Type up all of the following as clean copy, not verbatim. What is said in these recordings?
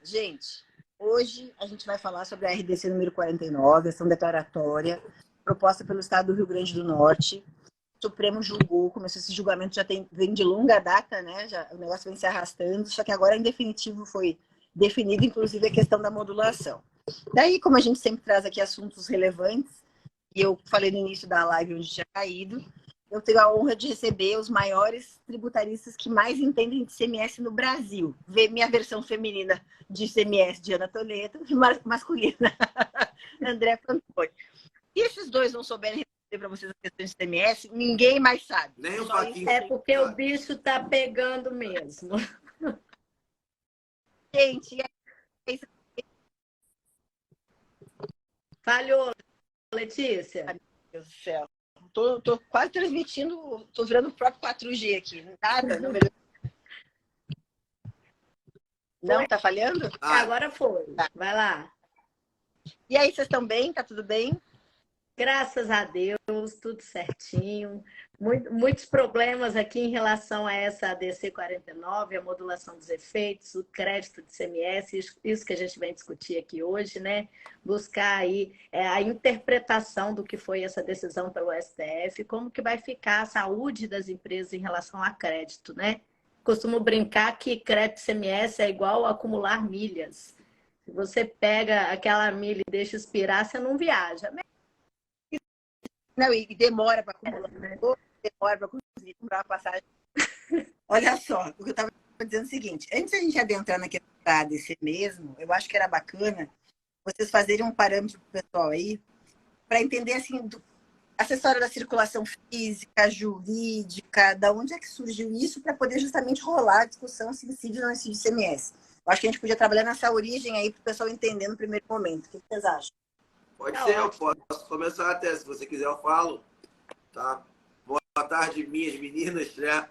Gente, hoje a gente vai falar sobre a RDC número 49, ação declaratória, proposta pelo Estado do Rio Grande do Norte. O Supremo julgou, começou esse julgamento, vem de longa data, né? O negócio vem se arrastando, só que agora em definitivo foi definido, inclusive, a questão da modulação. Daí, como a gente sempre traz aqui assuntos relevantes, e eu falei no início da live onde tinha caído, eu tenho a honra de receber os maiores tributaristas que mais entendem de ICMS no Brasil. Ver minha versão feminina de ICMS, Diana Toledo, e masculina, André Fantoni. E esses dois não souberem responder para vocês a questão de ICMS, ninguém mais sabe. Nem o Faquinha. É porque o bicho tá pegando mesmo. Gente, Falhou, Letícia. meu Deus do céu. Tô quase transmitindo, tô virando o próprio 4G aqui. Nada, não melhorou. Não, tá falhando? Agora foi. Vai lá. E aí, vocês estão bem? Tá tudo bem? Graças a Deus, tudo certinho. Muitos problemas aqui em relação a essa ADC 49, a modulação dos efeitos, o crédito de ICMS, isso que a gente vem discutir aqui hoje, né? Buscar aí a interpretação do que foi essa decisão pelo STF, como que vai ficar a saúde das empresas em relação a crédito, né? Costumo brincar que crédito de ICMS é igual a acumular milhas. Se você pega aquela milha e deixa expirar, você não viaja. Não, e demora para acumular, demora para conseguir comprar a passagem. Olha só, o que eu estava dizendo é o seguinte: antes da gente adentrar na questão da ADC mesmo, eu acho que era bacana vocês fazerem um parâmetro para o pessoal aí, para entender assim, essa história da circulação física, jurídica, da onde é que surgiu isso, para poder justamente rolar a discussão se incide ou não incide ICMS. Eu acho que a gente podia trabalhar nessa origem aí para o pessoal entender no primeiro momento. O que vocês acham? Pode ser, eu posso começar até, se você quiser eu falo, tá? Boa tarde, minhas meninas, né?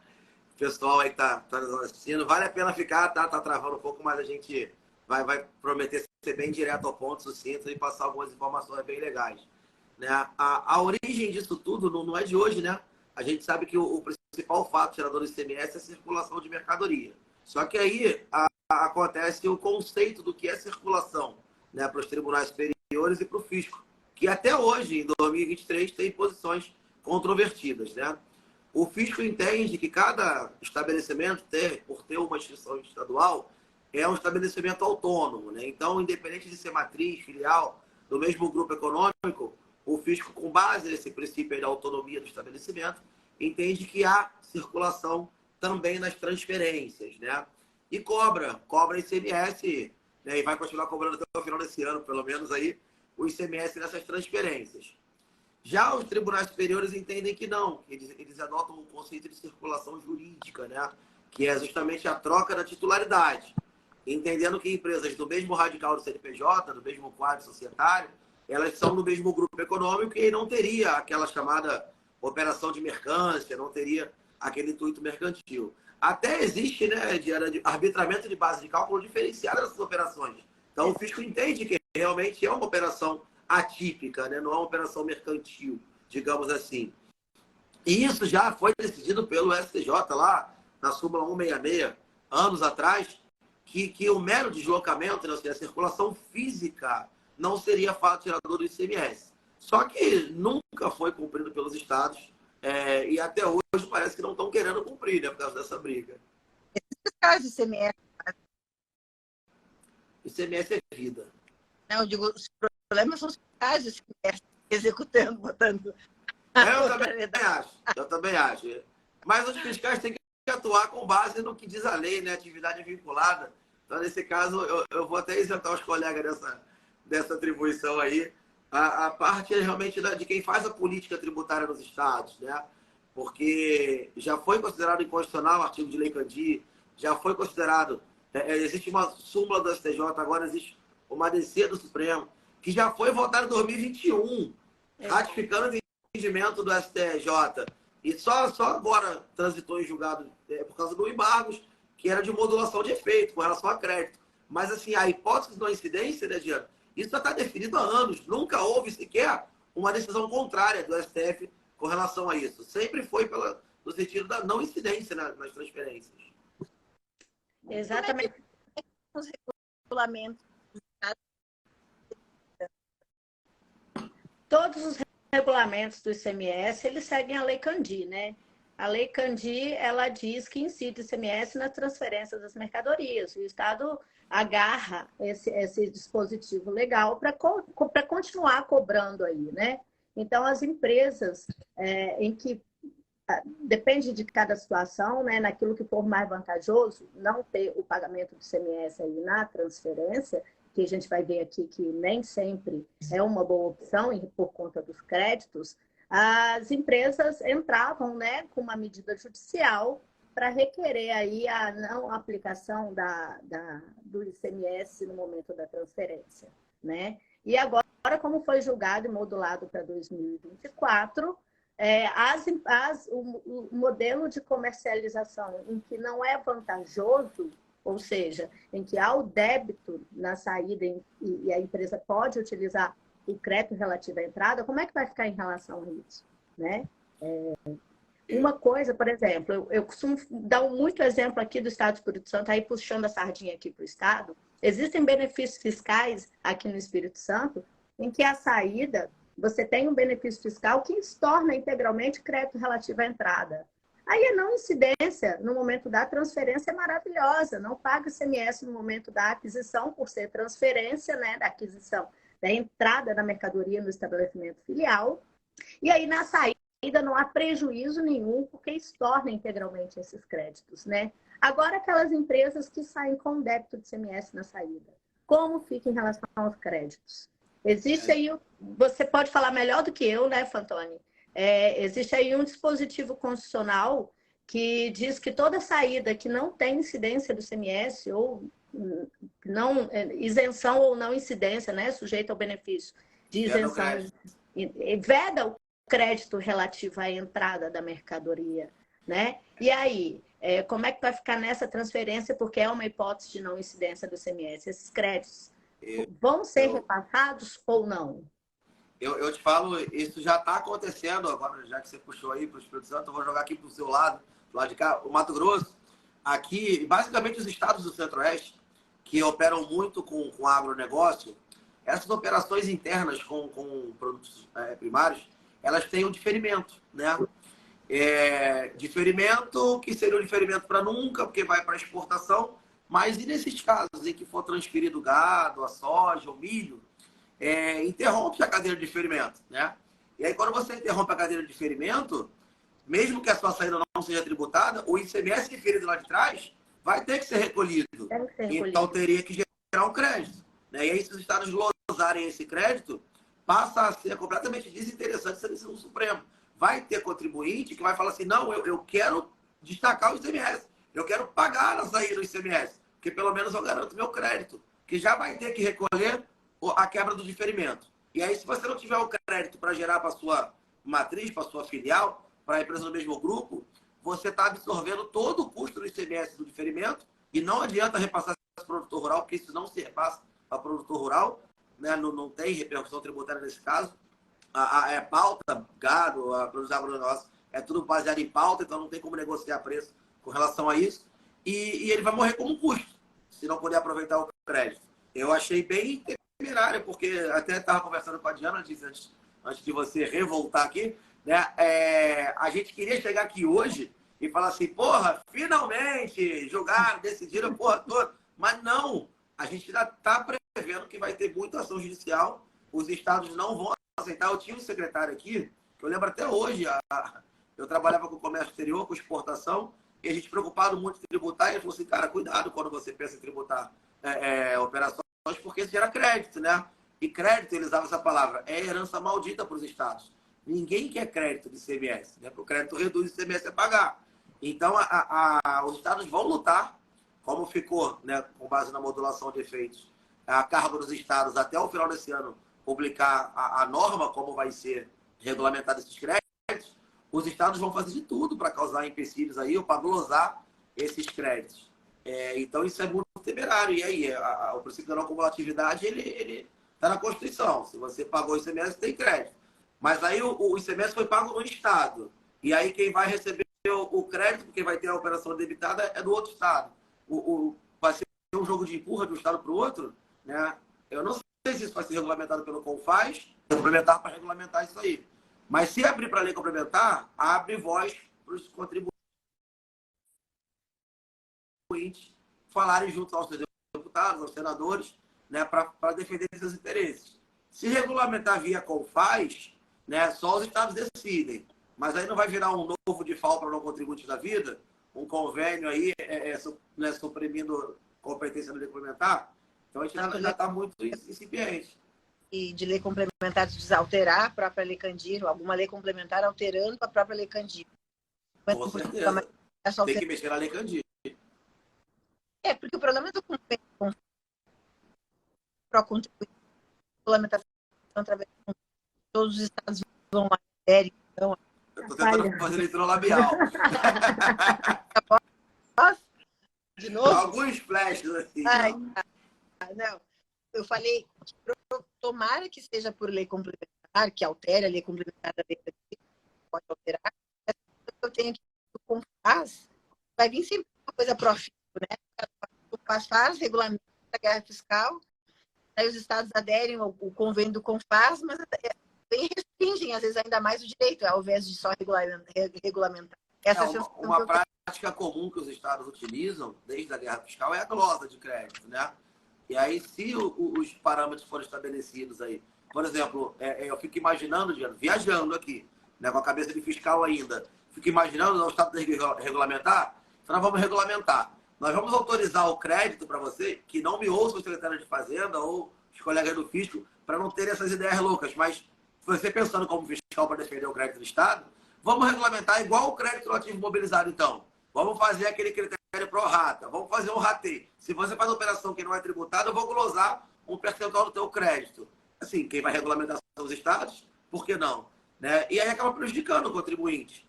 O pessoal aí tá nos assistindo. Vale a pena ficar, tá? Tá travando um pouco, mas a gente vai prometer ser bem direto ao ponto, sucinto e passar algumas informações bem legais. Né? A origem disso tudo não é de hoje, né? A gente sabe que o principal fato gerador do ICMS é a circulação de mercadoria. Só que aí acontece o conceito do que é circulação, né? Para os tribunais superiores e para o fisco, que até hoje, em 2023, tem posições controvertidas, né? O fisco entende que cada estabelecimento, por ter uma instituição estadual, é um estabelecimento autônomo, né? Então, independente de ser matriz, filial, do mesmo grupo econômico, o fisco, com base nesse princípio da autonomia do estabelecimento, entende que há circulação também nas transferências, né? E cobra ICMS, né, e vai continuar cobrando até o final desse ano, pelo menos, aí, o ICMS nessas transferências. Já os tribunais superiores entendem que não, que eles adotam o conceito de circulação jurídica, né, que é justamente a troca da titularidade, entendendo que empresas do mesmo radical do CNPJ, do mesmo quadro societário, elas são do mesmo grupo econômico e não teria aquela chamada operação de mercância, não teria aquele intuito mercantil. Até existe, né, de arbitramento de base de cálculo diferenciado dessas operações. Então, o fisco entende que realmente é uma operação atípica, né? Não é uma operação mercantil, digamos assim. E isso já foi decidido pelo STJ lá na súmula 166, anos atrás, que o mero deslocamento, né, a circulação física, não seria fato gerador do ICMS. Só que nunca foi cumprido pelos estados, e até hoje parece que não estão querendo cumprir, né, por causa dessa briga. Esses casos de ICMS... ICMS é vida. Não, eu digo, os problemas são os casos de ICMS executando, botando... Eu também acho. Mas os fiscais têm que atuar com base no que diz a lei, né, atividade vinculada. Então, nesse caso, eu vou até isentar os colegas dessa atribuição aí. A parte é realmente de quem faz a política tributária nos estados, né? Porque já foi considerado inconstitucional o artigo de Lei Candir, já foi considerado... existe uma súmula do STJ, agora existe uma ADC do Supremo, que já foi votada em 2021, ratificando o entendimento do STJ. E só agora transitou em julgado por causa do embargos, que era de modulação de efeito com relação a crédito. Mas, assim, a hipótese de não incidência, né, Diana? Isso já está definido há anos. Nunca houve sequer uma decisão contrária do STF com relação a isso. Sempre foi no sentido da não incidência nas transferências. Exatamente. Os regulamento. Todos os regulamentos do ICMS, eles seguem a Lei Candir, né? A Lei Candir, ela diz que incide o ICMS na transferência das mercadorias. O Estado agarra esse dispositivo legal para continuar cobrando aí, né? Então, as empresas em que depende de cada situação, né? Naquilo que for mais vantajoso, não ter o pagamento do ICMS aí na transferência, que a gente vai ver aqui que nem sempre é uma boa opção por conta dos créditos, as empresas entravam, né, com uma medida judicial para requerer aí a não aplicação do ICMS no momento da transferência, né? E agora, como foi julgado e modulado para 2024, o modelo de comercialização em que não é vantajoso, ou seja, em que há o débito na saída e a empresa pode utilizar o crédito relativo à entrada, como é que vai ficar em relação a isso, né? Uma coisa, por exemplo, eu costumo dar muito exemplo aqui do Estado do Espírito Santo, aí puxando a sardinha aqui para o Estado, existem benefícios fiscais aqui no Espírito Santo em que a saída, você tem um benefício fiscal que torna integralmente crédito relativo à entrada. Aí a não incidência no momento da transferência é maravilhosa, não paga ICMS no momento da aquisição, por ser transferência, né, da aquisição, da entrada da mercadoria no estabelecimento filial. E aí na saída não há prejuízo nenhum, porque estorna integralmente esses créditos, né? Agora, aquelas empresas que saem com débito de ICMS na saída, como fica em relação aos créditos? Existe aí, você pode falar melhor do que eu, né, Fantoni? Existe aí um dispositivo constitucional que diz que toda saída que não tem incidência do ICMS ou não, isenção ou não incidência, né, sujeito ao benefício de isenção, veda o crédito relativo à entrada da mercadoria, né? E aí, como é que vai ficar nessa transferência, porque é uma hipótese de não incidência do ICMS? Esses créditos vão ser repassados ou não? Eu te falo, isso já está acontecendo agora, já que você puxou aí para o Espírito Santo, eu vou jogar aqui para o seu lado, do lado de cá, o Mato Grosso, aqui, basicamente os estados do Centro-Oeste, que operam muito com agronegócio, essas operações internas com produtos primários, elas têm um diferimento, né? Diferimento que seria um diferimento para nunca, porque vai para exportação, mas e nesses casos em que for transferido o gado, a soja, o milho, interrompe a cadeia de diferimento, né? E aí, quando você interrompe a cadeia de diferimento, mesmo que a sua saída não seja tributada, o ICMS diferido lá de trás vai ter que ser recolhido. Então, teria que gerar um crédito, né? E aí, se os estados glosarem esse crédito, passa a ser completamente desinteressante essa decisão do Supremo. Vai ter contribuinte que vai falar assim, não, eu quero destacar o ICMS, eu quero pagar na saída do ICMS, porque pelo menos eu garanto meu crédito, que já vai ter que recolher a quebra do diferimento. E aí, se você não tiver o crédito para gerar para a sua matriz, para a sua filial, para a empresa do mesmo grupo, você está absorvendo todo o custo do ICMS do diferimento e não adianta repassar para o produtor rural, porque isso não se repassa para o produtor rural, né? Não tem repercussão tributária nesse caso. A pauta, gado, a produção agronegócio, é tudo baseado em pauta, então não tem como negociar preço com relação a isso. E ele vai morrer como um custo, se não puder aproveitar o crédito. Eu achei bem temerário, porque até estava conversando com a Diana antes de você revoltar aqui, né? A gente queria chegar aqui hoje e falar assim, porra, finalmente jogaram, decidiram a porra toda. Mas não, a gente ainda está prevendo que vai ter muita ação judicial, os estados não vão aceitar. Eu tinha um secretário aqui, que eu lembro até hoje, eu trabalhava com comércio exterior, com exportação, e a gente preocupado muito em tributar, e ele falou assim, cara, cuidado quando você pensa em tributar operações, porque isso gera crédito, né? E crédito, eles usavam essa palavra, é herança maldita para os estados. Ninguém quer crédito de ICMS, né? Porque o crédito reduz o ICMS a pagar. Então, os estados vão lutar, como ficou, né, com base na modulação de efeitos, a cargo dos estados até o final desse ano publicar a norma, como vai ser regulamentado esses créditos, os estados vão fazer de tudo para causar empecilhos aí ou para glosar esses créditos. Então, isso é muito temerário. E aí, o princípio da não cumulatividade, ele está na Constituição. Se você pagou o ICMS, tem crédito. Mas aí o ICMS foi pago no estado. E aí quem vai receber o crédito, porque vai ter a operação debitada, é do outro estado. Vai ser um um jogo de empurra de um estado para o outro, né? Eu não sei se isso vai ser regulamentado pelo CONFAS, complementar para regulamentar isso aí. Mas se abrir para a lei complementar, abre voz para os contribuintes falarem junto aos deputados, aos senadores, né, para defender esses interesses. Se regulamentar via CONFAS, né, só os estados decidem. Mas aí não vai virar um novo default para não contribuintes da vida, um convênio aí né, suprimindo competência complementar. Então a gente ainda está muito incipiente. E de lei complementar desalterar a própria lei Candir, ou alguma lei complementar alterando a própria lei Candir. Com certeza. Tem que mexer na lei Candir. Porque o problema do convênio para contribuir regulamentação através de todos os estados vão lá, então. Eu estou tentando fazer leitura labial. De novo? Alguns flashes assim. Ai, não. Eu falei, tomara que seja por lei complementar, que altere a lei complementar da lei que pode alterar. Eu tenho que o CONFAS vai vir sempre uma coisa profícua, né? O CONFAS regulamenta a guerra fiscal, aí os estados aderem ao convênio do CONFAS, mas bem restringem, às vezes, ainda mais o direito, ao invés de só regulamentar. Essa uma prática comum que os estados utilizam, desde a guerra fiscal, é a glosa de crédito, né? E aí, se os parâmetros forem estabelecidos aí, por exemplo, eu fico imaginando, viajando aqui, né, com a cabeça de fiscal ainda, fico imaginando o estado tem que regulamentar, então nós vamos regulamentar. Nós vamos autorizar o crédito para você, que não me ouça o secretário de Fazenda ou os colegas do fisco, para não ter essas ideias loucas, mas você pensando como fiscal para defender o crédito do Estado, vamos regulamentar igual o crédito ativo mobilizado, então. Vamos fazer aquele critério pro rata, vamos fazer um rateio. Se você faz uma operação que não é tributada, eu vou glosar um percentual do teu crédito. Assim, quem vai regulamentar são os estados, por que não? Né? E aí acaba prejudicando o contribuinte.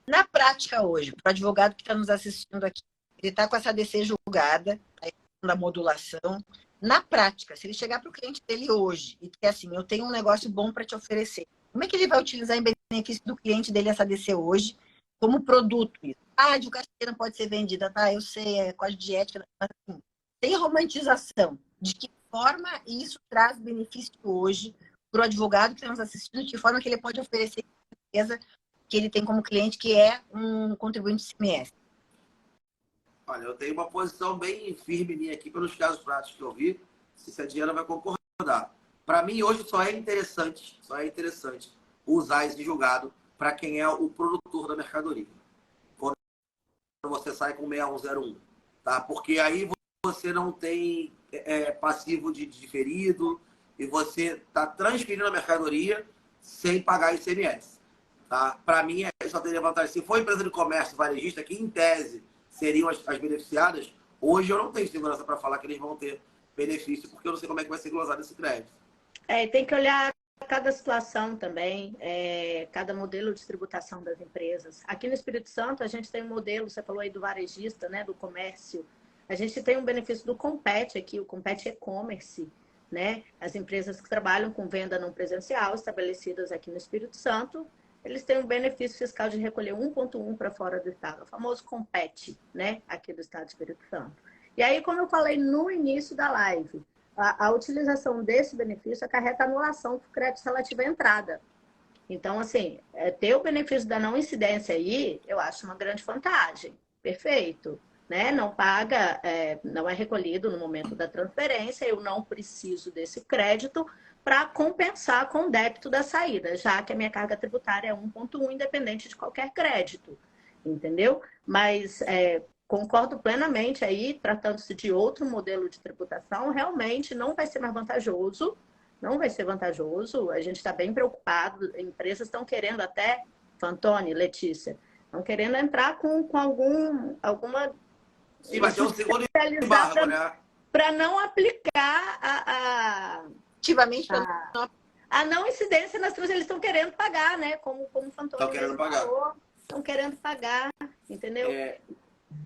Na prática hoje, para o advogado que está nos assistindo aqui, ele está com essa DC julgada, da modulação. Na prática, se ele chegar para o cliente dele hoje e dizer assim, eu tenho um negócio bom para te oferecer, como é que ele vai utilizar em benefício do cliente dele essa DC hoje como produto? Ah, de carteira não pode ser vendida, tá? Eu sei, é código de ética, mas assim, sem romantização. De que forma isso traz benefício hoje para o advogado que está nos assistindo, de que forma que ele pode oferecer a empresa que ele tem como cliente, que é um contribuinte de ICMS? Olha, eu tenho uma posição bem firme minha aqui pelos casos práticos que eu vi, se a Diana vai concordar. Para mim, hoje só é interessante usar esse julgado para quem é o produtor da mercadoria. Quando você sai com 6101, tá? Porque aí você não tem passivo de diferido e você está transferindo a mercadoria sem pagar ICMS. Tá? Para mim, só teria vantagem. Se for empresa de comércio varejista, que em tese seriam as beneficiadas, hoje eu não tenho segurança para falar que eles vão ter benefício, porque eu não sei como é que vai ser glosado esse crédito. Tem que olhar cada situação também, cada modelo de tributação das empresas. Aqui no Espírito Santo, a gente tem um modelo, você falou aí do varejista, né, do comércio. A gente tem um benefício do Compete aqui, o Compete e-commerce, né? As empresas que trabalham com venda não presencial, estabelecidas aqui no Espírito Santo, eles têm um benefício fiscal de recolher 1,1 para fora do estado, o famoso Compete, né, aqui do estado do Espírito Santo. E aí, como eu falei no início da live, a utilização desse benefício acarreta anulação do crédito relativo à entrada. Então, assim, ter o benefício da não incidência aí, eu acho uma grande vantagem. Perfeito. Né? Não paga, não é recolhido no momento da transferência, eu não preciso desse crédito para compensar com o débito da saída, já que a minha carga tributária é 1,1, independente de qualquer crédito, entendeu? Mas concordo plenamente aí, tratando-se de outro modelo de tributação, realmente não vai ser mais vantajoso, não vai ser vantajoso, a gente está bem preocupado, empresas estão querendo até, Fantoni, Letícia, estão querendo entrar com alguma... Sim, vai ter um segundo embargo, né? Para não aplicar Ativamente a não incidência nas transferências, eles estão querendo pagar, né? Como o Fantoni falou, estão querendo pagar, entendeu?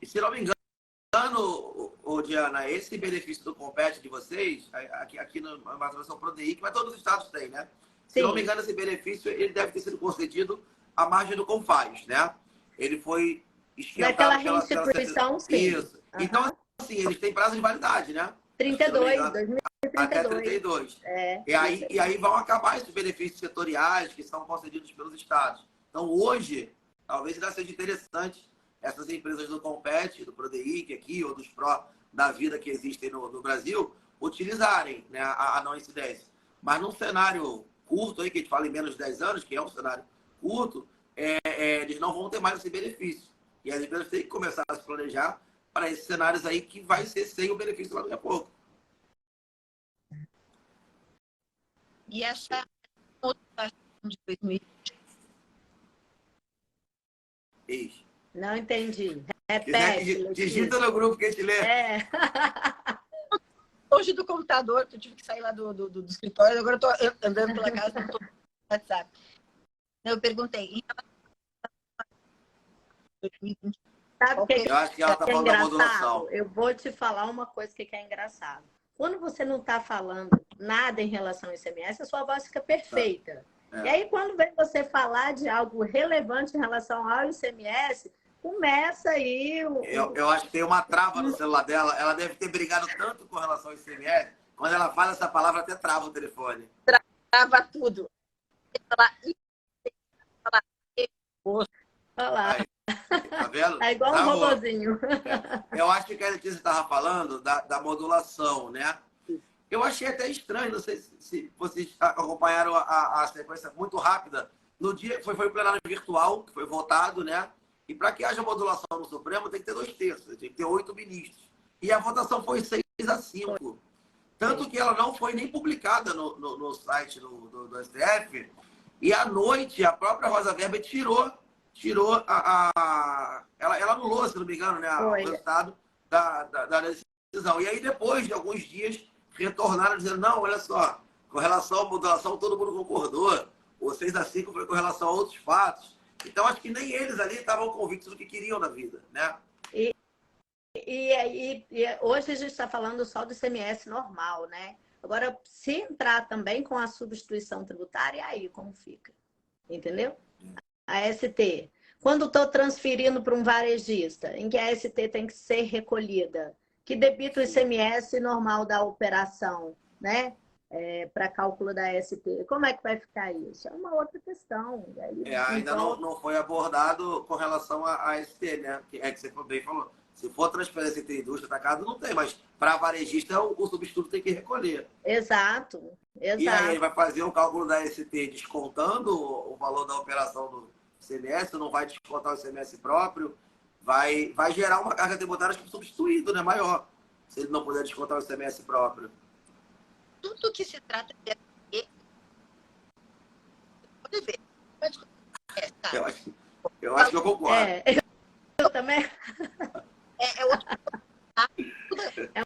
E se não me engano, Diana, esse benefício do Compete de vocês, aqui na Matrização PRODEIC, mas todos os estados têm, né? Se não me engano, esse benefício ele deve ter sido concedido à margem do CONFAS, né? Ele foi esquentado pela restituição, sim. Isso. Então, assim, eles têm prazo de validade, né? 32, Até 2032. 32. É, E aí vão acabar esses benefícios setoriais que são concedidos pelos estados. Então, hoje, talvez ainda seja interessante essas empresas do Compete, do Prodeic aqui, ou dos Pro da vida que existem no Brasil, utilizarem, né, a não incidência. Mas num cenário curto, aí, que a gente fala em menos de 10 anos, que é um cenário curto, eles não vão ter mais esse benefício. E as empresas têm que começar a se planejar para esses cenários aí que vai ser sem o benefício lá daqui a pouco. E essa modificação de 2020? Isso. Não entendi. Repete, digita no grupo que a gente lê. Hoje do computador, que eu tive que sair lá do escritório, agora eu estou andando pela casa, não estou no WhatsApp. Eu perguntei. Sabe o que eu acho que ela está falando da modulação. Eu vou te falar uma coisa que é engraçado. Quando você não está falando nada em relação ao ICMS, a sua voz fica perfeita. E aí, quando vem você falar de algo relevante em relação ao ICMS, começa aí... Eu acho que tem uma trava no celular dela. Ela deve ter brigado tanto com relação ao ICMS. Quando ela fala essa palavra, até trava o telefone. Trava tudo. Olha lá. Aí, tá vendo? É igual um robozinho. Eu acho que a Letícia estava falando da modulação, né? Eu achei até estranho, não sei se vocês acompanharam a sequência muito rápida. No dia, foi o plenário virtual, que foi votado, né? E para que haja modulação no Supremo, tem que ter 2/3, tem que ter 8 ministros. E a votação foi 6-5. Tanto que ela não foi nem publicada no site do STF. E à noite, a própria Rosa Weber tirou ela anulou, se não me engano, né, o resultado da decisão. E aí, depois de alguns dias, retornaram dizendo, não, olha só, com relação à modulação, todo mundo concordou. O 6-5 foi com relação a outros fatos. Então, acho que nem eles ali estavam convictos do que queriam na vida, né? E hoje a gente está falando só do ICMS normal, né? Agora, se entrar também com a substituição tributária, aí como fica? Entendeu? A ST. Quando estou transferindo para um varejista, em que a ST tem que ser recolhida, que debita o ICMS normal da operação, né? Para cálculo da ST. Como é que vai ficar isso? É uma outra questão. Aí, ainda não foi abordado com relação à ST, né? Que você bem falou. Se for transferência entre indústria e atacado, não tem, mas para varejista o substituto tem que recolher. Exato. E aí ele vai fazer o cálculo da ST descontando o valor da operação do ICMS, não vai descontar o ICMS próprio, vai gerar uma carga tributária substituída, né, maior, se ele não puder descontar o ICMS próprio. Tudo que se trata de ST, pode ver. Eu acho que eu concordo. Eu também. É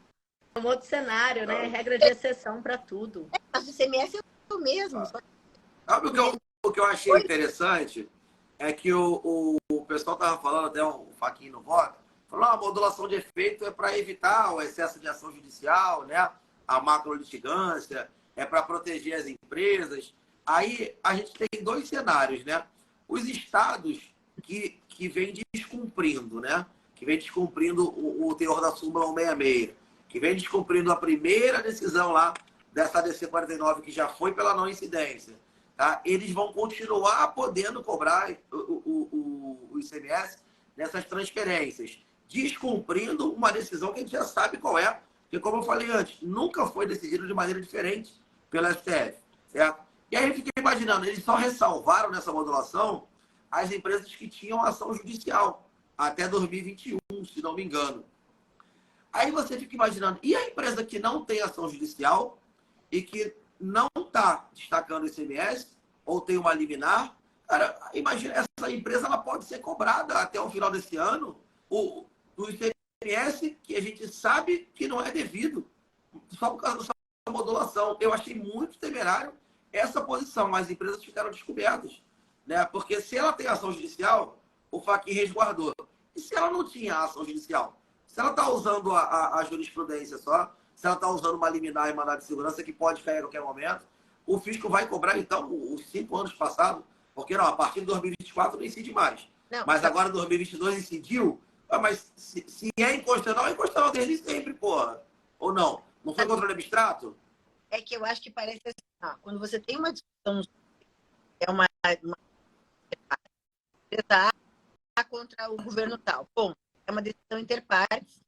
um outro cenário, né? Regra de exceção para tudo. Mas o ICMS é o mesmo. Sabe o que eu achei interessante? É que o pessoal estava falando, até o Faquinho no voto, falou, a modulação de efeito é para evitar o excesso de ação judicial, né? A macro-litigância, é para proteger as empresas. Aí a gente tem 2 cenários, né? Os estados que vêm descumprindo, né? Que vem descumprindo o teor da súmula 166, que vem descumprindo a primeira decisão lá dessa DC 49, que já foi pela não incidência, tá? Eles vão continuar podendo cobrar o ICMS nessas transferências, descumprindo uma decisão que a gente já sabe qual é, porque, como eu falei antes, nunca foi decidido de maneira diferente pela STF, certo? E aí eu fiquei imaginando, eles só ressalvaram nessa modulação as empresas que tinham ação judicial até 2021, se não me engano. Aí você fica imaginando, e a empresa que não tem ação judicial e que não está destacando o ICMS, ou tem uma liminar, cara, imagina, essa empresa ela pode ser cobrada até o final desse ano, o ICMS que a gente sabe que não é devido, só por causa da modulação. Eu achei muito temerário essa posição, mas as empresas ficaram descobertas, né? Porque se ela tem ação judicial, o Fachin resguardou. E se ela não tinha ação judicial? Se ela está usando a jurisprudência só, se ela está usando uma liminar e mandado de segurança que pode cair a qualquer momento, o fisco vai cobrar, então, os 5 anos passados, porque não, a partir de 2024 não incide mais. Não, mas agora, em 2022, incidiu, Ah, mas se é inconstitucional desde sempre, porra. Ou não? Não foi controle abstrato? É que eu acho que parece assim, ó, quando você tem uma discussão, é uma empresa A contra o governo tal. Bom, é uma decisão interpares,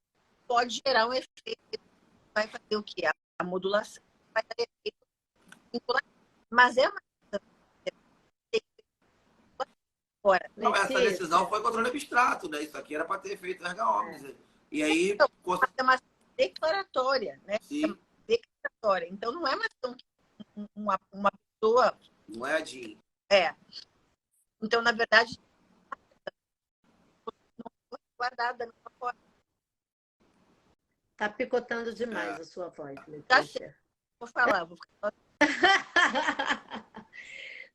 pode gerar um efeito, vai fazer o quê? A modulação vai ter efeito vinculativo. Mas é uma fora. Não, essa decisão foi controle abstrato, né? Isso aqui era para ter feito erga omnes. E aí. Então, é uma declaratória, né? Sim. É uma declaratória. Então, não é uma ação que uma pessoa. Não é a DIN. É. Então, na verdade, não foi guardada da mesma forma. Tá picotando demais a sua voz, Tá Letícia. certo. Vou falar, vou ficar.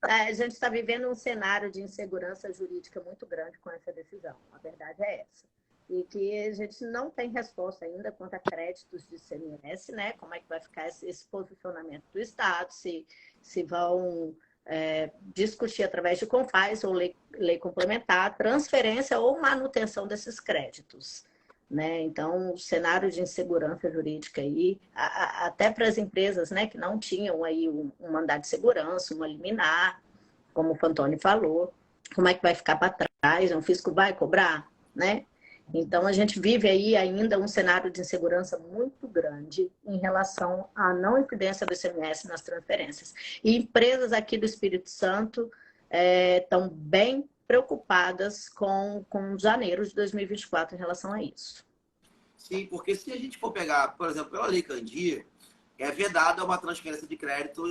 A gente está vivendo um cenário de insegurança jurídica muito grande com essa decisão. A verdade é essa. E que a gente não tem resposta ainda quanto a créditos de ICMS, né? Como é que vai ficar esse posicionamento do Estado, se vão discutir através de CONFAS ou lei complementar, transferência ou manutenção desses créditos. Né? Então, o cenário de insegurança jurídica aí, até para as empresas, né, que não tinham aí um mandado de segurança, uma liminar, como o Fantoni falou, como é que vai ficar para trás? O fisco vai cobrar, né? Então, a gente vive aí ainda um cenário de insegurança muito grande em relação à não incidência do ICMS nas transferências. E empresas aqui do Espírito Santo estão bem preocupadas com janeiro de 2024 em relação a isso. Sim, porque se a gente for pegar, por exemplo, pela Lei Candir, é vedada uma transferência de crédito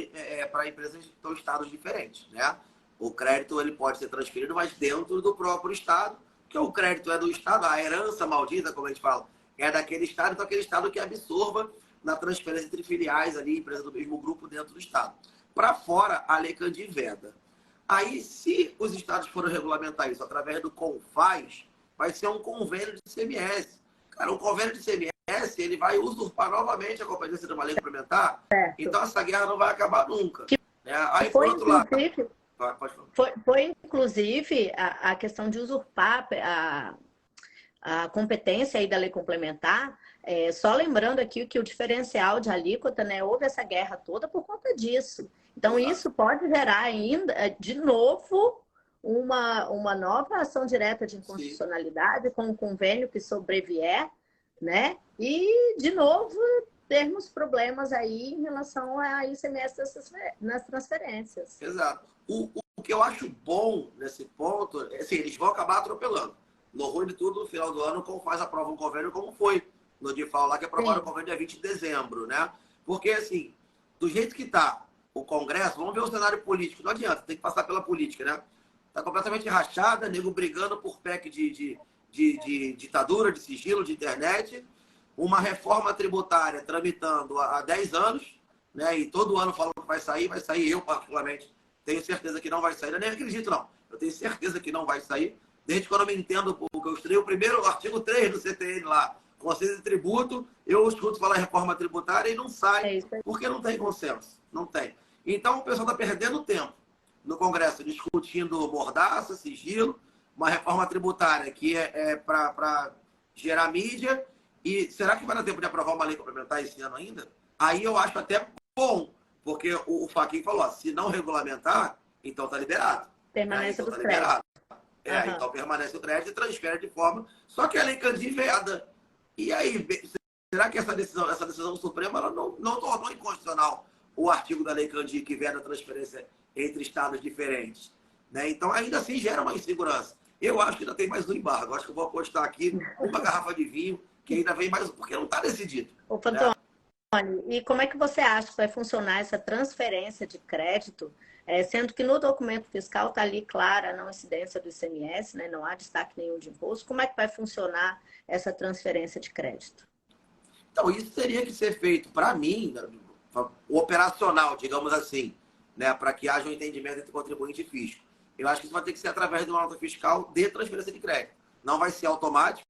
para empresas que estão em estados diferentes, né? O crédito ele pode ser transferido, mas dentro do próprio estado, porque o crédito é do estado, a herança maldita, como a gente fala, é daquele estado, então aquele estado que absorva na transferência entre filiais ali, empresa do mesmo grupo dentro do estado. Para fora, a Lei Candir veda. Aí, se os estados forem regulamentar isso através do CONFAS, vai ser um convênio de ICMS. Cara, o convênio de ICMS, ele vai usurpar novamente a competência de uma lei complementar. Certo. Então, essa guerra não vai acabar nunca. Aí, por outro lado... Foi, inclusive, a questão de usurpar a competência aí da lei complementar. Só lembrando aqui que o diferencial de alíquota, né, houve essa guerra toda por conta disso. Então, isso pode gerar ainda, de novo, uma nova ação direta de inconstitucionalidade com um convênio que sobrevier, né? E, de novo, termos problemas aí em relação a ICMS nas transferências. Exato. O que eu acho bom nesse ponto, assim, eles vão acabar atropelando. No ruim de tudo, no final do ano, como faz aprova um convênio, como foi no DIFAL lá, que aprovaram o convênio dia 20 de dezembro, né? Porque, assim, do jeito que está o Congresso, vamos ver o cenário político. Não adianta, tem que passar pela política, né? Está completamente rachada, nego brigando por PEC de ditadura, de sigilo, de internet. Uma reforma tributária tramitando há 10 anos, né? E todo ano falando que vai sair. Eu, particularmente, tenho certeza que não vai sair. Eu nem acredito, não. Eu tenho certeza que não vai sair. Desde quando eu me entendo, porque eu estudei o primeiro artigo 3 do CTN lá, Conselho de Tributo, eu escuto falar reforma tributária e não sai, porque não tem consenso. Não tem. Então, o pessoal está perdendo tempo no Congresso discutindo mordaça, sigilo, uma reforma tributária que é para gerar mídia. E será que vai dar tempo de aprovar uma lei complementar esse ano ainda? Aí eu acho até bom, porque o Fachin falou, se não regulamentar, então está liberado. Permanência dos créditos. Então permanece o crédito e transfere de forma... Só que a Lei Candir veda. E aí, será que essa decisão suprema ela não tornou inconstitucional o artigo da Lei Candir que veda a transferência entre estados diferentes? Né? Então, ainda assim, gera uma insegurança. Eu acho que ainda tem mais um embargo. Acho que eu vou apostar aqui uma garrafa de vinho, que ainda vem mais um, porque não está decidido. Ô, Fantoni, e como é que você acha que vai funcionar essa transferência de crédito, sendo que no documento fiscal está ali clara a não incidência do ICMS, né? Não há destaque nenhum de imposto. Como é que vai funcionar essa transferência de crédito? Então, isso teria que ser feito, para mim, o operacional, digamos assim, né? Para que haja um entendimento entre contribuinte e fisco. Eu acho que isso vai ter que ser através de uma nota fiscal de transferência de crédito. Não vai ser automático,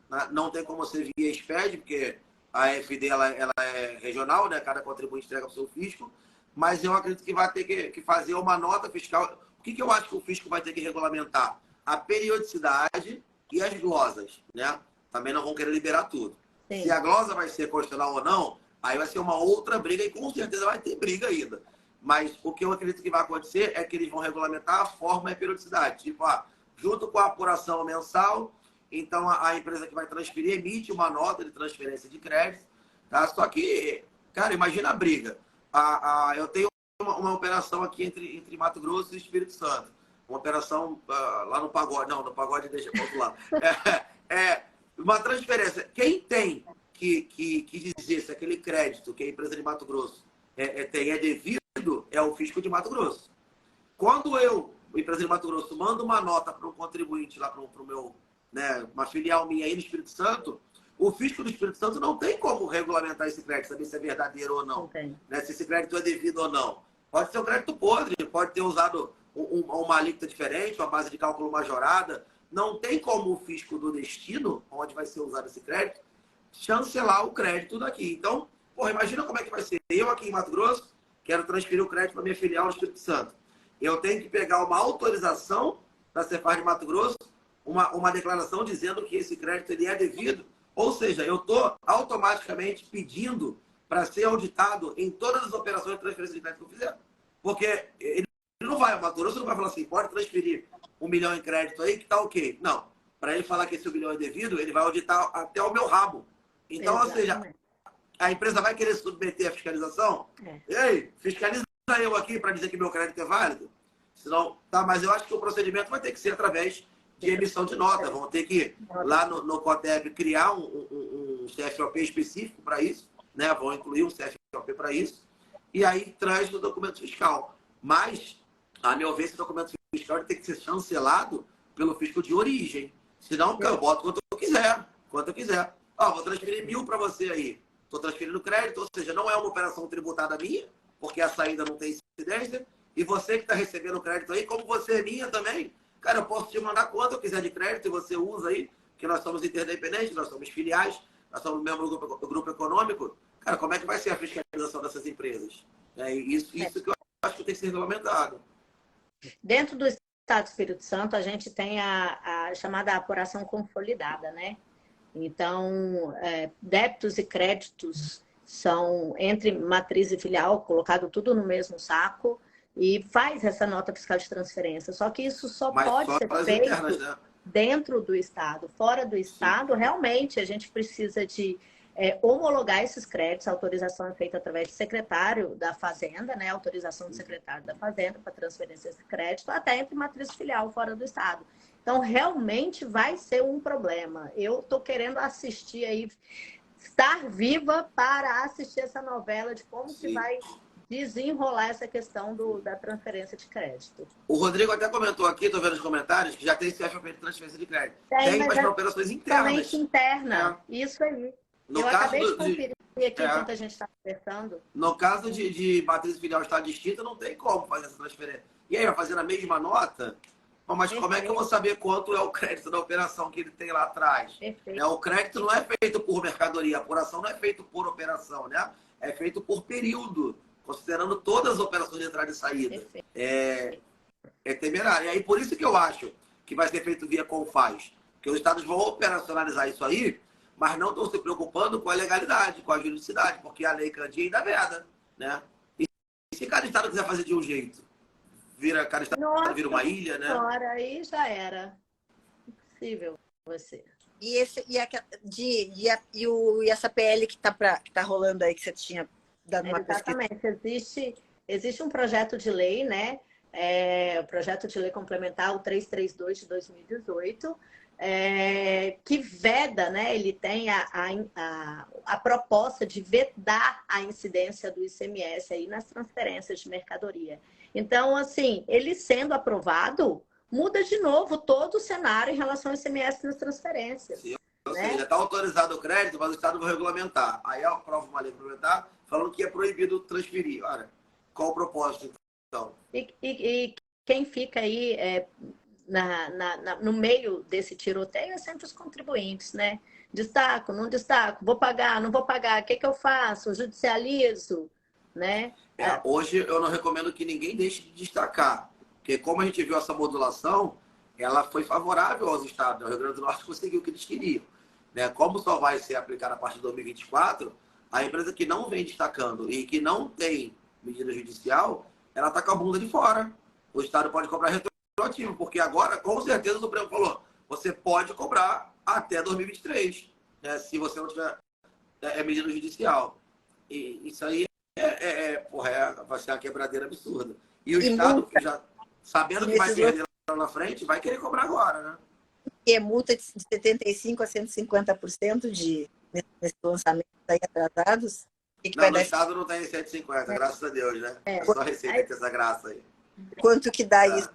né? Não tem como ser via SPED, porque a FD ela é regional, né? Cada contribuinte entrega para o seu fisco. Mas eu acredito que vai ter que fazer uma nota fiscal. O que eu acho que o fisco vai ter que regulamentar? A periodicidade e as glosas, né? Também não vão querer liberar tudo. Sim. Se a glosa vai ser constitucional ou não, aí vai ser uma outra briga e com certeza vai ter briga ainda. Mas o que eu acredito que vai acontecer é que eles vão regulamentar a forma e a periodicidade. Tipo, junto com a apuração mensal, então a empresa que vai transferir emite uma nota de transferência de crédito. Tá? Só que, cara, imagina a briga. Eu tenho uma operação aqui entre Mato Grosso e Espírito Santo. Uma operação lá no Pagode. Não, no Pagode deixa para outro lado. Uma transferência. Quem tem que dizer se aquele crédito que a empresa de Mato Grosso tem é devido é o fisco de Mato Grosso. Quando a empresa de Mato Grosso, manda uma nota para um contribuinte lá para o meu, né, uma filial minha aí no Espírito Santo, o fisco do Espírito Santo não tem como regulamentar esse crédito, saber se é verdadeiro ou não, né, se esse crédito é devido ou não. Pode ser um crédito podre, pode ter usado uma alíquota diferente, uma base de cálculo majorada. Não tem como o fisco do destino, onde vai ser usado esse crédito, chancelar o crédito daqui. Então, porra, imagina como é que vai ser. Eu aqui em Mato Grosso, quero transferir o crédito para minha filial no Espírito Santo. Eu tenho que pegar uma autorização da Cefaz de Mato Grosso, uma declaração dizendo que esse crédito ele é devido. Ou seja, eu estou automaticamente pedindo para ser auditado em todas as operações de transferência de crédito que eu fizer. Porque ele não vai, o Mato Grosso não vai falar assim, pode transferir 1 milhão em crédito aí que tá ok. Não. Para ele falar que esse 1 milhão é devido, ele vai auditar até o meu rabo. Então, ou seja, a empresa vai querer submeter a fiscalização? Ei, fiscaliza eu aqui para dizer que meu crédito é válido? Senão, tá, mas eu acho que o procedimento vai ter que ser através de emissão de nota. Vão ter que, lá no COTEB, criar um CFOP específico para isso, né? Vão incluir um CFOP para isso, e aí traz o documento fiscal. Mas, a meu ver, esse documento fiscal tem que ser chancelado pelo fisco de origem. Senão, eu boto quanto eu quiser. Quanto eu quiser. Vou transferir 1.000 para você aí. Estou transferindo crédito, ou seja, não é uma operação tributada minha, porque a saída não tem incidência. E você que está recebendo crédito aí, como você é minha também, cara, eu posso te mandar quanto eu quiser de crédito e você usa aí, que nós somos interdependentes, nós somos filiais, nós somos membro do grupo econômico. Cara, como é que vai ser a fiscalização dessas empresas? Isso que eu acho que tem que ser regulamentado. Dentro do Estado do Espírito Santo, a gente tem a chamada apuração consolidada, né? Então, débitos e créditos são entre matriz e filial, colocado tudo no mesmo saco e faz essa nota fiscal de transferência. Só que isso só pode ser feito internas, né? Dentro do Estado. Fora do Estado, realmente, a gente precisa de homologar esses créditos. A autorização é feita através do secretário da Fazenda, né? Autorização do secretário da Fazenda para transferência desse crédito, até entre matriz e filial fora do Estado. Então, realmente vai ser um problema. Eu estou querendo assistir aí, estar viva para assistir essa novela de como que vai desenrolar essa questão da transferência de crédito. O Rodrigo até comentou aqui, estou vendo os comentários, que já tem CFP de transferência de crédito. Tem, mas para operações internas. Somente interna, isso aí. Eu acabei de conferir aqui enquanto a gente está conversando. No caso de matriz filial estado distinta, não tem como fazer essa transferência. E aí, vai fazer na mesma nota? Mas como é que eu vou saber quanto é o crédito da operação que ele tem lá atrás? O crédito não é feito por mercadoria, a apuração não é feito por operação, né? É feito por período, considerando todas as operações de entrada e saída. É temerário. E aí, por isso que eu acho que vai ser feito via Confaz. Porque os estados vão operacionalizar isso aí, mas não estão se preocupando com a legalidade, com a juridicidade, porque a lei Candia ainda veda, né? E se cada estado quiser fazer de um jeito, cada estado vira uma ilha, né? Agora aí já era impossível você. E essa PL que tá rolando aí, que você tinha dado uma pesquisa? Exatamente. Existe um projeto de lei, né? O projeto de lei complementar, o 332 de 2018, que veda, né? Ele tem a proposta de vedar a incidência do ICMS aí nas transferências de mercadoria. Então, assim, ele sendo aprovado, muda de novo todo o cenário em relação ao ICMS nas transferências. Sim, ou seja, está autorizado o crédito, mas o Estado vai regulamentar. Aí eu aprovo uma lei complementar falando que é proibido transferir. Olha, qual o propósito, então? E quem fica aí no meio desse tiroteio é sempre os contribuintes, né? Destaco, não destaco, vou pagar, não vou pagar, o que eu faço? Judicializo, né? Hoje eu não recomendo que ninguém deixe de destacar, porque como a gente viu essa modulação, ela foi favorável aos estados. O Rio Grande do Norte conseguiu o que eles queriam. Né? Como só vai ser aplicado a partir de 2024, a empresa que não vem destacando e que não tem medida judicial, ela está com a bunda de fora. O Estado pode cobrar retroativo, porque agora, com certeza, o Supremo falou, você pode cobrar até 2023, né? Se você não tiver medida judicial. E isso aí vai ser uma quebradeira absurda. E o Estado, já sabendo que vai perder lá na frente, vai querer cobrar agora, né? E é multa de 75% a 150% nesses lançamentos aí atrasados. Não, no Estado não tem 150, graças a Deus, né? É só a Receita que tem essa graça aí. Quanto que dá isso,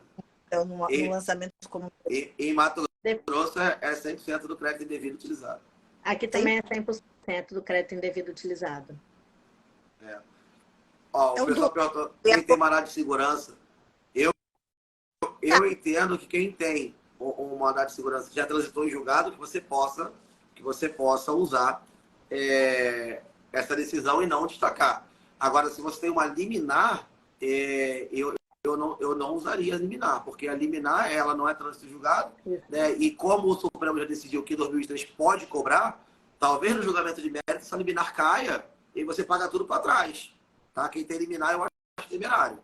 então, num lançamento como esse? Em Mato Grosso é 100% do crédito indevido utilizado. Aqui também é 100% do crédito indevido utilizado. O pessoal perguntou, quem tem mandado de segurança? Eu entendo que quem tem um mandado de segurança já transitou em julgado, que você possa usar essa decisão e não destacar. Agora, se você tem uma liminar, eu não usaria a liminar, porque a liminar ela não é trânsito em julgado, né? E como o Supremo já decidiu que em 2023 pode cobrar, talvez no julgamento de mérito essa liminar caia e você paga tudo para trás. Tá? Quem tem liminar, eu acho temerário.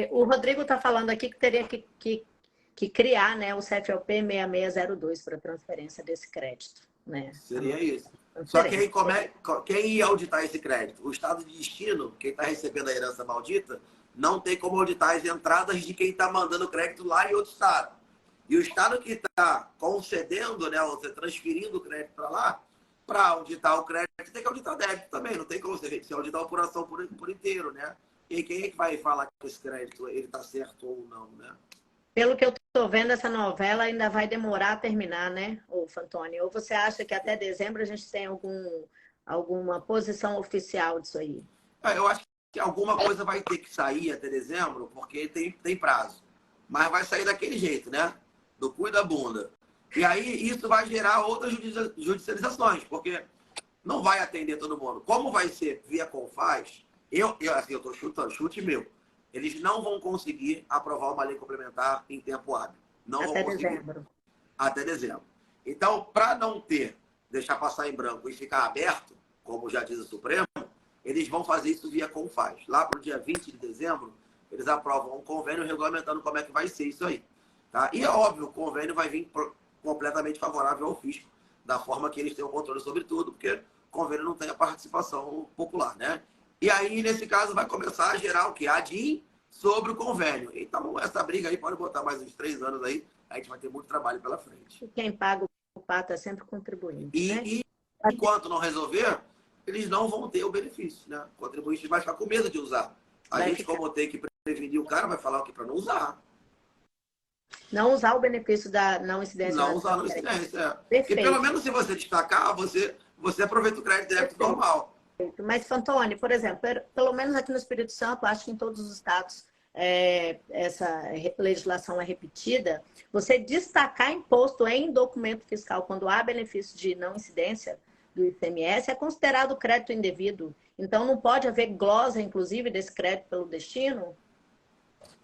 O Rodrigo está falando aqui que teria que criar, né, o CFLP 6602 para transferência desse crédito. Né? Seria isso. Só que aí, quem ia auditar esse crédito? O estado de destino, quem está recebendo a herança maldita, não tem como auditar as entradas de quem está mandando o crédito lá em outro estado. E o estado que está concedendo, né, ou seja, transferindo o crédito para lá, para auditar o crédito, tem que auditar débito também. Não tem como você auditar a apuração por inteiro, né? E quem é que vai falar que esse crédito ele está certo ou não, né? Pelo que eu estou vendo, essa novela ainda vai demorar a terminar, né, Fantoni? Ou você acha que até dezembro a gente tem alguma posição oficial disso aí? Eu acho que alguma coisa vai ter que sair até dezembro, porque tem prazo. Mas vai sair daquele jeito, né? Do cu e da bunda. E aí isso vai gerar outras judicializações, porque não vai atender todo mundo. Como vai ser via Confaz, eu estou chutando, chute meu. Eles não vão conseguir aprovar uma lei complementar em tempo hábil. Não vão conseguir. Dezembro. Até dezembro. Então, para não deixar passar em branco e ficar aberto, como já diz o Supremo, eles vão fazer isso via Confaz. Lá para o dia 20 de dezembro, eles aprovam um convênio regulamentando como é que vai ser isso aí. Tá? E é óbvio, o convênio vai vir completamente favorável ao fisco, da forma que eles têm o controle sobre tudo, porque o convênio não tem a participação popular, né? E aí, nesse caso, vai começar a gerar o quê? A DIN sobre o convênio. Então, essa briga aí pode botar mais uns 3 anos aí, a gente vai ter muito trabalho pela frente. E quem paga o pato é sempre contribuinte, né? E enquanto não resolver, eles não vão ter o benefício, né? O contribuinte vai ficar com medo de usar. Como tem que prevenir o cara, vai falar o quê? Para não usar. Não usar o benefício da não incidência. Não usar a não incidência. Porque pelo menos se você destacar, você aproveita o crédito débito normal. Mas, Fantoni, por exemplo, pelo menos aqui no Espírito Santo, acho que em todos os estados essa legislação é repetida, você destacar imposto em documento fiscal quando há benefício de não incidência do ICMS é considerado crédito indevido. Então, não pode haver glosa, inclusive, desse crédito pelo destino?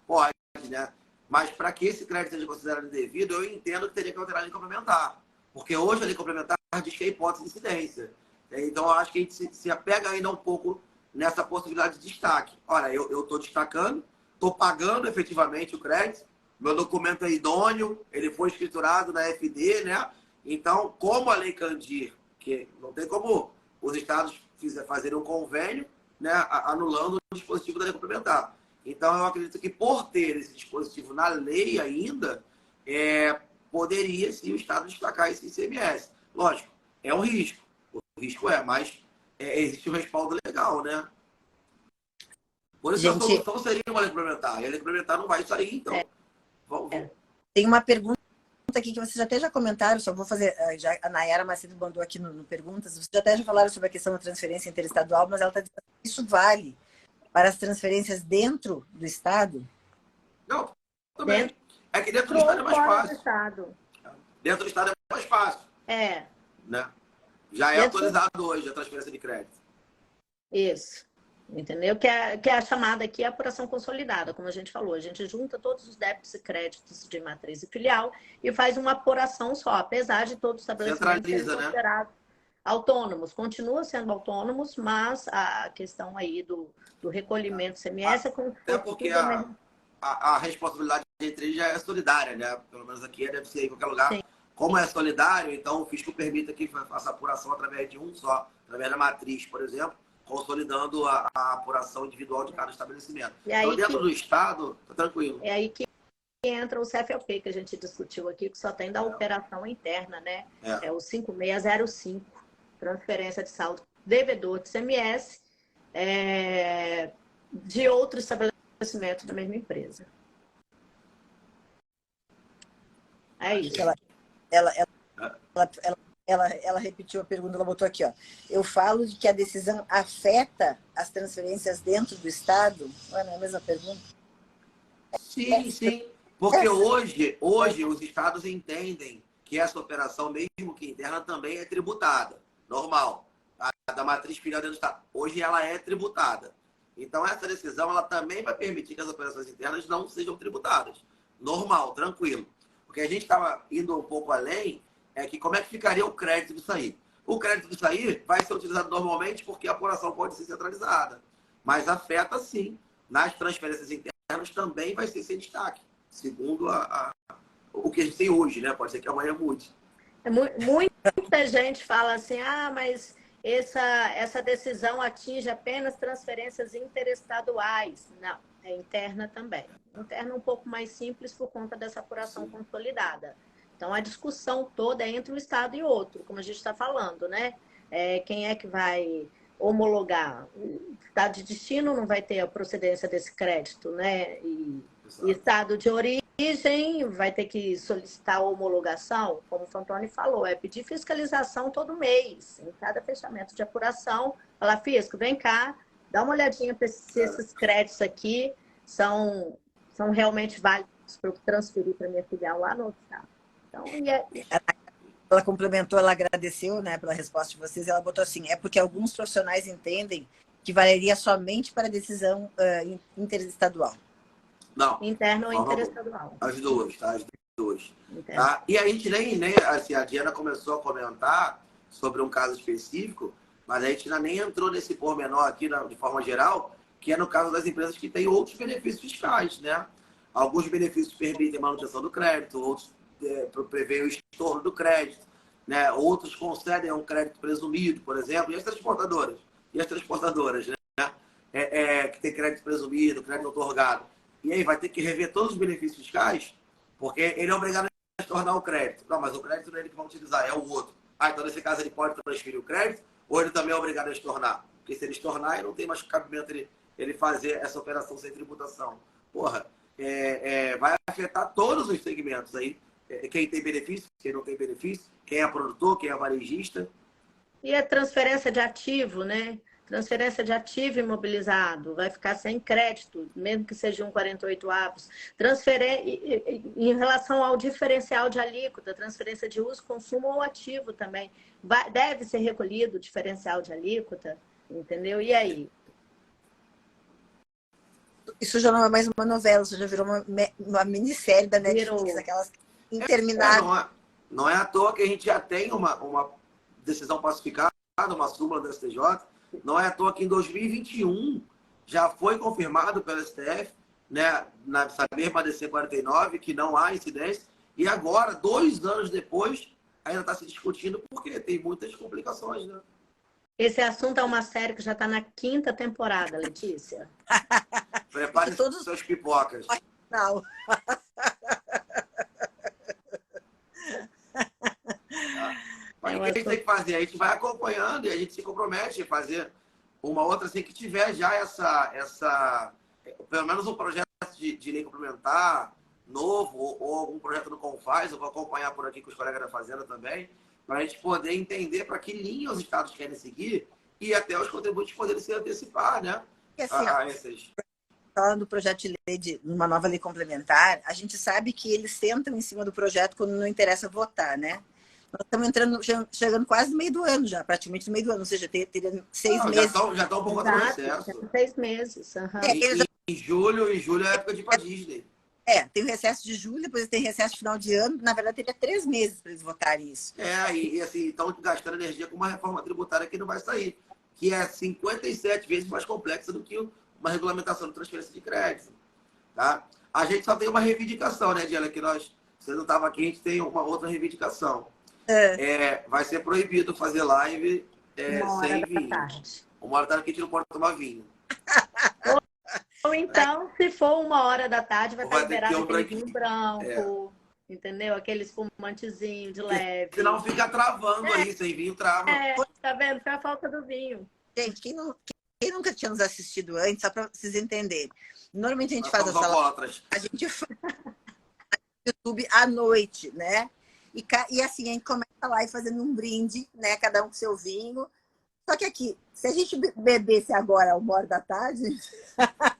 Pode, né? Mas para que esse crédito seja considerado indevido, eu entendo que teria que alterar a lei complementar. Porque hoje a lei complementar diz que é hipótese de incidência. Então, eu acho que a gente se apega ainda um pouco nessa possibilidade de destaque. Olha, eu estou destacando, estou pagando efetivamente o crédito, meu documento é idôneo, ele foi escriturado na FD, né? Então, como a Lei Candir, que não tem como os estados fazerem um convênio, né, anulando o dispositivo da lei complementar. Então, eu acredito que por ter esse dispositivo na lei ainda, poderia sim o estado destacar esse ICMS. Lógico, é um risco. O risco mas existe um respaldo legal, né? Por isso, a solução seria uma lei complementar. E a lei complementar não vai sair, então. Vamos. Tem uma pergunta aqui que vocês até já comentaram, só vou fazer. A Nayara Macedo mandou aqui no Perguntas. Vocês até já falaram sobre a questão da transferência interestadual, mas ela está dizendo que isso vale para as transferências dentro do Estado? Não, também. É que dentro do Estado é mais fácil. Dentro do Estado é mais fácil. Né? Já é autorizado hoje a transferência de crédito. Isso. Entendeu? Que é a chamada aqui apuração consolidada, como a gente falou. A gente junta todos os débitos e créditos de matriz e filial e faz uma apuração só, apesar de todos os estabelecimentos serem considerados autônomos. Continuam sendo autônomos, mas a questão aí do recolhimento do CMS é com... Até porque a responsabilidade entre eles já é solidária, né? Pelo menos aqui deve ser em qualquer lugar. Sim. Como é solidário, então o fisco permite que faça a apuração através de um só, através da matriz, por exemplo, consolidando a apuração individual de cada estabelecimento. E aí então, dentro do Estado, tá tranquilo. É aí que entra o CFLP, que a gente discutiu aqui, que só tem da operação interna, né? É o 5605, transferência de saldo devedor de CMS de outro estabelecimento da mesma empresa. É isso. Ela repetiu a pergunta, ela botou aqui, ó. Eu falo de que a decisão afeta as transferências dentro do Estado? Não é a mesma pergunta? Sim, sim. Porque hoje os estados entendem que essa operação, mesmo que interna, também é tributada. Normal. A da matriz filial dentro do Estado. Hoje ela é tributada. Então, essa decisão ela também vai permitir que as operações internas não sejam tributadas. Normal, tranquilo. Porque a gente estava indo um pouco além, é que como é que ficaria o crédito disso aí? O crédito disso aí vai ser utilizado normalmente porque a apuração pode ser centralizada. Mas afeta, sim, nas transferências internas também vai ser sem destaque. Segundo o que a gente tem hoje, né? Pode ser que amanhã mude. Muita gente fala assim, mas essa decisão atinge apenas transferências interestaduais. Não, é interna também. Interna um pouco mais simples por conta dessa apuração consolidada. Então, a discussão toda é entre um Estado e outro, como a gente está falando, né? Quem é que vai homologar? O Estado de destino não vai ter a procedência desse crédito, né? E Estado de origem vai ter que solicitar a homologação, como o Fantoni falou, pedir fiscalização todo mês, em cada fechamento de apuração. Falar, fisco, vem cá, dá uma olhadinha para se esses créditos aqui são realmente válidos para eu transferir para minha filial lá no outro Estado. Então, ela complementou, ela agradeceu, né, pela resposta de vocês. Ela botou assim: é porque alguns profissionais entendem que valeria somente para decisão interestadual. Não. Interno ou interestadual. As duas, tá? As duas. Tá? E a gente nem assim, a Diana começou a comentar sobre um caso específico, mas a gente ainda nem entrou nesse pormenor aqui de forma geral, que é no caso das empresas que têm outros benefícios fiscais, né? Alguns benefícios permitem manutenção do crédito, outros prevêem o estorno do crédito, né? Outros concedem um crédito presumido, por exemplo, e as transportadoras, né? Que tem crédito presumido, crédito otorgado. E aí vai ter que rever todos os benefícios fiscais, porque ele é obrigado a estornar o crédito. Não, mas o crédito não é ele que vai utilizar, é o outro. Então nesse caso ele pode transferir o crédito, ou ele também é obrigado a estornar. Porque se ele estornar, ele não tem mais cabimento ele fazer essa operação sem tributação. Porra, vai afetar todos os segmentos aí. Quem tem benefício, quem não tem benefício, quem é produtor, quem é varejista. E a transferência de ativo, né? Transferência de ativo imobilizado, vai ficar sem crédito, mesmo que seja um 48 avos. Em relação ao diferencial de alíquota, transferência de uso, consumo ou ativo também. Deve ser recolhido o diferencial de alíquota, entendeu? E aí? Isso já não é mais uma novela, isso já virou uma minissérie da Netflix, aquelas intermináveis. Não é à toa que a gente já tem uma decisão pacificada, uma súmula do STJ. Não é à toa que em 2021 já foi confirmado pelo STF, né, nessa mesma DC 49, que não há incidência. E agora, 2 anos depois, ainda está se discutindo porque tem muitas complicações, né? Esse assunto é uma série que já está na 5ª temporada, Letícia. Prepare todos os seus pipocas. Não. Mas o que a gente tem que fazer? A gente vai acompanhando e a gente se compromete a fazer uma outra assim que tiver já essa pelo menos um projeto de lei complementar novo ou algum projeto do Confaz. Eu vou acompanhar por aqui com os colegas da Fazenda também, para a gente poder entender para que linha os estados querem seguir e até os contribuintes poderem se antecipar, né? E assim, falando do projeto de lei, de uma nova lei complementar, a gente sabe que eles sentam em cima do projeto quando não interessa votar, né? Nós estamos entrando, chegando quase no meio do ano já, praticamente no meio do ano, ou seja, teria 6 meses. Já estão por conta do recesso. 6 meses. Uhum. Em julho é a época de ir pra Disney. Tem o recesso de julho, depois tem recesso de final de ano. Na verdade, teria 3 meses para eles votarem isso. E assim, estão gastando energia com uma reforma tributária que não vai sair, que é 57 vezes mais complexa do que uma regulamentação de transferência de crédito. Tá? A gente só tem uma reivindicação, né, Diana? Que você não estava aqui, a gente tem uma outra reivindicação. Vai ser proibido fazer live sem vinho. Uma hora da tarde que a gente não pode tomar vinho. Ou então, se for 1h da tarde, vai estar liberado aquele vinho branco, entendeu? Aquele espumantezinho de leve. Senão fica travando aí, sem vinho trava. Tá vendo? Foi a falta do vinho. Gente, quem nunca tinha nos assistido antes, só para vocês entenderem. Normalmente a gente faz essa live, a gente faz no YouTube à noite, né? E assim, a gente começa a live fazendo um brinde, né? Cada um com seu vinho. Só que aqui, se a gente bebesse agora 1h da tarde...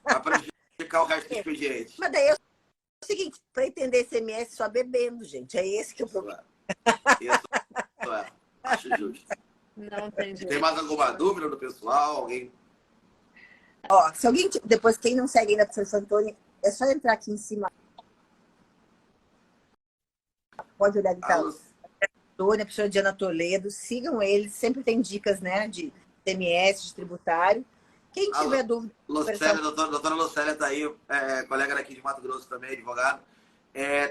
Vai prejudicar o resto do expediente. Mas daí é o seguinte, para entender SMS só bebendo, gente. É esse que é o problema. Acho justo. Não tem jeito. Tem mais alguma dúvida do pessoal? Alguém? Ó, se alguém... Depois, quem não segue ainda o professor Antônio, é só entrar aqui em cima. Pode olhar aqui, a professora Diana Toledo, sigam eles, sempre tem dicas, né, de CMS, de tributário. Quem tiver dúvida... Doutora Lucélia está aí, colega daqui de Mato Grosso também, advogado.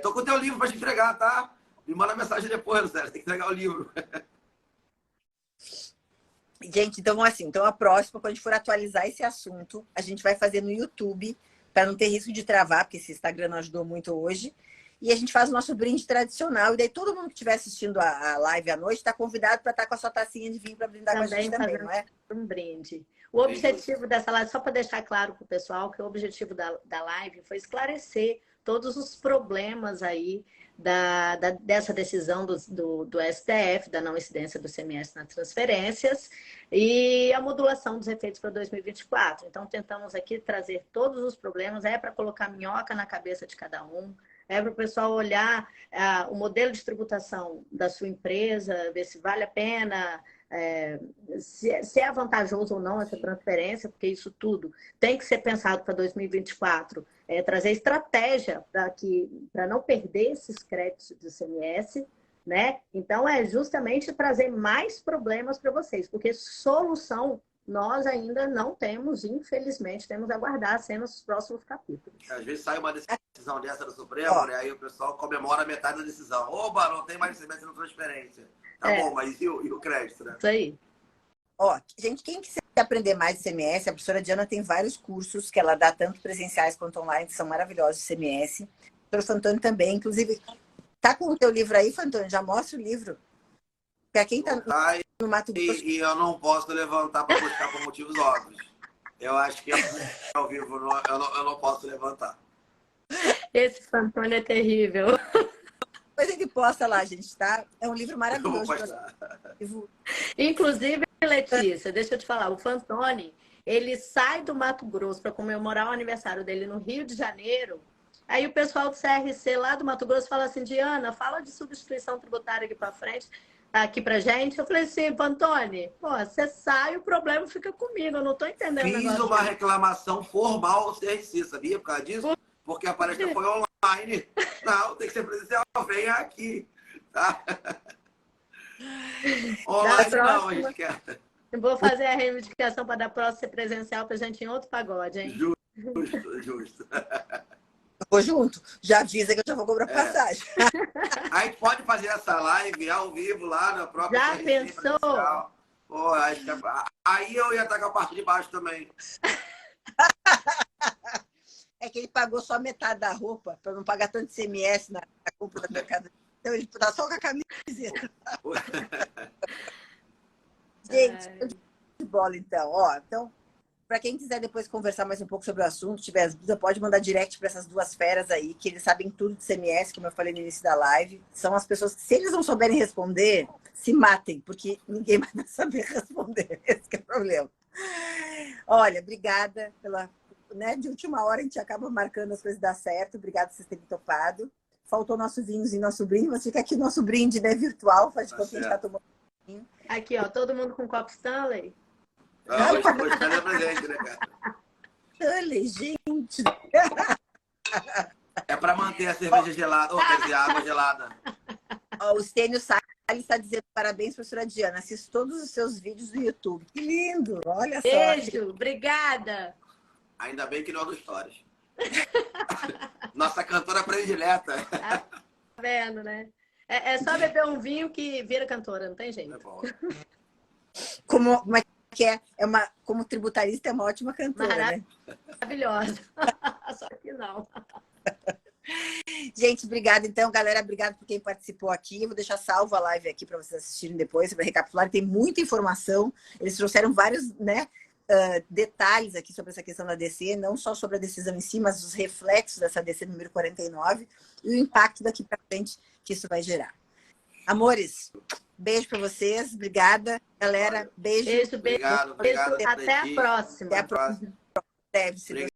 Tô com o teu livro para te entregar, tá? Me manda mensagem depois, Lucélia, tem que entregar o livro. Gente, então a próxima, quando a gente for atualizar esse assunto, a gente vai fazer no YouTube, para não ter risco de travar, porque esse Instagram não ajudou muito hoje. E a gente faz o nosso brinde tradicional. E daí todo mundo que estiver assistindo a live à noite está convidado para estar com a sua tacinha de vinho para brindar com a gente também, não é? Um brinde. O objetivo dessa live, só para deixar claro para o pessoal, que o objetivo da live foi esclarecer todos os problemas aí dessa decisão do STF, da não incidência do CMS nas transferências e a modulação dos efeitos para 2024. Então, tentamos aqui trazer todos os problemas, para colocar minhoca na cabeça de cada um, para o pessoal olhar o modelo de tributação da sua empresa, ver se vale a pena, se é vantajoso ou não essa transferência, porque isso tudo tem que ser pensado para 2024, trazer estratégia para não perder esses créditos de ICMS, né? Então, é justamente trazer mais problemas para vocês, porque solução nós ainda não temos, infelizmente, temos a aguardar a cena nos próximos capítulos. Às vezes sai uma decisão dessa do Supremo, né? Aí o pessoal comemora metade da decisão. Oba, não tem mais ICMS na transferência. Tá bom, mas e o crédito, né? Isso aí. Ó, gente, quem quiser aprender mais de ICMS, a professora Diana tem vários cursos que ela dá, tanto presenciais quanto online, que são maravilhosos de ICMS. O professor Antônio também, inclusive, tá com o teu livro aí, Antônio? Já mostra o livro. Para quem tá no Mato Grosso. E eu não posso levantar para buscar por motivos óbvios. Eu acho que ao vivo eu não posso levantar. Esse Antônio é terrível. Depois ele posta lá, gente, tá? É um livro maravilhoso. Inclusive, Letícia, deixa eu te falar, o Fantoni, ele sai do Mato Grosso para comemorar o aniversário dele no Rio de Janeiro. Aí o pessoal do CRC lá do Mato Grosso fala assim, Diana, fala de substituição tributária aqui para frente, aqui pra gente. Eu falei assim, Fantoni, você sai, o problema fica comigo, eu não tô entendendo. Fiz uma reclamação formal ao CRC, sabia? Por causa disso? Porque a palestra foi online. Não, tem que ser presencial, venha aqui. Tá? Online não, a gente quer. Vou fazer a reivindicação para dar próxima ser presencial pra gente em outro pagode, hein? Justo. Vou junto. Já avisa que eu já vou cobrar passagem. A gente pode fazer essa live ao vivo lá na própria Já pensou? Pô, aí eu ia estar com a parte de baixo também. É que ele pagou só metade da roupa, para não pagar tanto ICMS na compra da mercadoria. Então ele tá só com a camiseta. Gente, de bola então. Então, para quem quiser depois conversar mais um pouco sobre o assunto, tiver dúvida, pode mandar direct para essas duas feras aí, que eles sabem tudo de CMS, como eu falei no início da live. São as pessoas que, se eles não souberem responder, se matem, porque ninguém vai saber responder. Esse que é o problema. Olha, obrigada pela... de última hora a gente acaba marcando as coisas dar certo. Obrigada por vocês terem topado. faltou nosso vinhozinho, nosso brinde, mas fica aqui nosso brinde, né, virtual, faz de Tá conta que a gente tá tomando. Aqui, ó, todo mundo com copo Stanley. Hoje tá presente, né, cara? Olha, gente. É para manter a cerveja gelada, ou quer dizer, a água gelada. Ó, o Stênio Salles está dizendo parabéns, professora Diana. Assisto todos os seus vídeos do YouTube. Que lindo! Olha só. Beijo, obrigada. Ainda bem que não é do Stories. Nossa cantora predileta. Tá vendo, né? É só beber um vinho que vira cantora, não tem É jeito. bom. Como é que é? Como tributarista, é uma ótima cantora, né? Maravilhosa. Só que não. Gente, obrigada. Então, galera, obrigada por quem participou aqui. Eu vou deixar salva a live aqui para vocês assistirem depois, para recapitular. Tem muita informação. Eles trouxeram vários, né, detalhes aqui sobre essa questão da DC, não só sobre a decisão em si, mas os reflexos dessa DC número 49 e o impacto daqui para frente que isso vai gerar. Amores, beijo para vocês. Obrigada, galera. Beijo. Beijo, beijo. Obrigado. Até a próxima. Até a próxima. Deve, se Deus